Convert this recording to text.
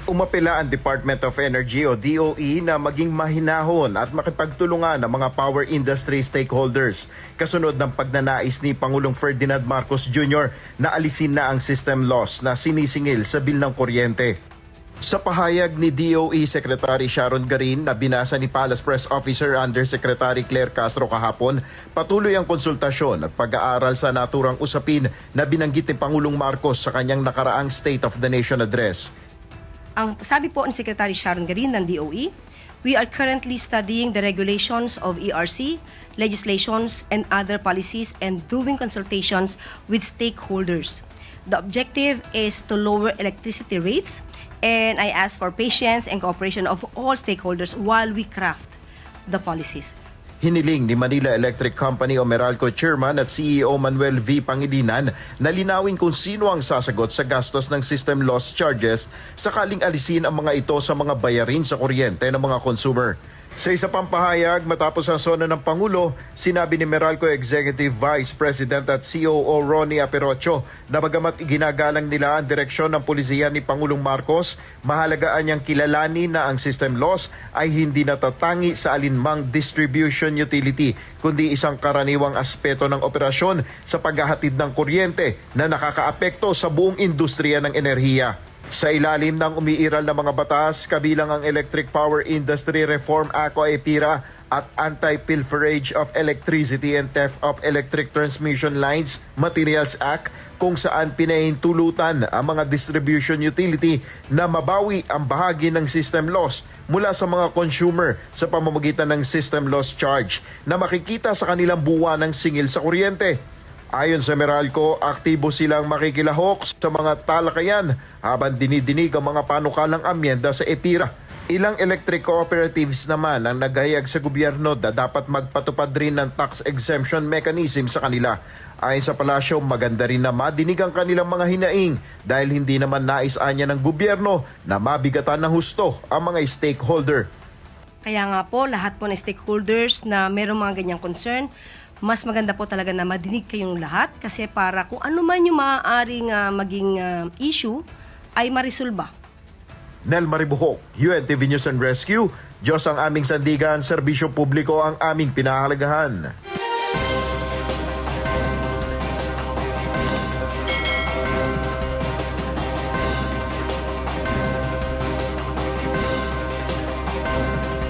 Umapela ang Department of Energy o DOE na maging mahinahon at makipagtulungan ng mga power industry stakeholders kasunod ng pagnanais ni Pangulong Ferdinand Marcos Jr. na alisin na ang system loss na sinisingil sa bil ng kuryente. Sa pahayag ni DOE Secretary Sharon Garin na binasa ni Palace Press Officer Undersecretary Claire Castro kahapon, patuloy ang konsultasyon at pag-aaral sa naturang usapin na binanggit ni Pangulong Marcos sa kanyang nakaraang State of the Nation address. Ang sabi po ni Secretary Sharon Garin ng DOE, we are currently studying the regulations of ERC, legislations, and other policies and doing consultations with stakeholders. The objective is to lower electricity rates, and I ask for patience and cooperation of all stakeholders while we craft the policies. Hiniling ni Manila Electric Company o Meralco Chairman at CEO Manuel V. Pangilinan na linawin kung sino ang sasagot sa gastos ng system loss charges sakaling alisin ang mga ito sa mga bayarin sa kuryente ng mga consumer. Sa isa pang pahayag matapos ang sona ng Pangulo, sinabi ni Meralco Executive Vice President at COO Ronnie Aperocho na bagamat iginagalang nila ang direksyon ng pulisiya ni Pangulong Marcos, mahalagaan niyang kilalanin na ang system loss ay hindi natatangi sa alinmang distribution utility, kundi isang karaniwang aspeto ng operasyon sa paghahatid ng kuryente na nakakaapekto sa buong industriya ng enerhiya. Sa ilalim ng umiiral na mga batas, kabilang ang Electric Power Industry Reform Act o EPIRA at Anti-Pilferage of Electricity and Theft of Electric Transmission Lines Materials Act, kung saan pinahintulutan ang mga distribution utility na mabawi ang bahagi ng system loss mula sa mga consumer sa pamamagitan ng system loss charge na makikita sa kanilang buwan ng singil sa kuryente. Ayon sa Meralco, aktibo silang makikilahok sa mga talakayan habang dinidinig ang mga panukalang amyenda sa EPIRA. Ilang electric cooperatives naman ang naghayag sa gobyerno na dapat magpatupad rin ng tax exemption mechanism sa kanila. Ayon sa palasyo, maganda rin na madinig ang kanilang mga hinaing dahil hindi naman nais-anya ng gobyerno na mabigatan ng husto ang mga stakeholder. Kaya nga po, lahat po ng stakeholders na mayroong mga ganyang concern, mas maganda po talaga na madinig kayong lahat kasi para kung ano man yung maaaring maging issue ay marisolba. Nel Maribuhok, UNTV News and Rescue. Diyos ang aming sandigan, serbisyo publiko ang aming pinahahalagahan.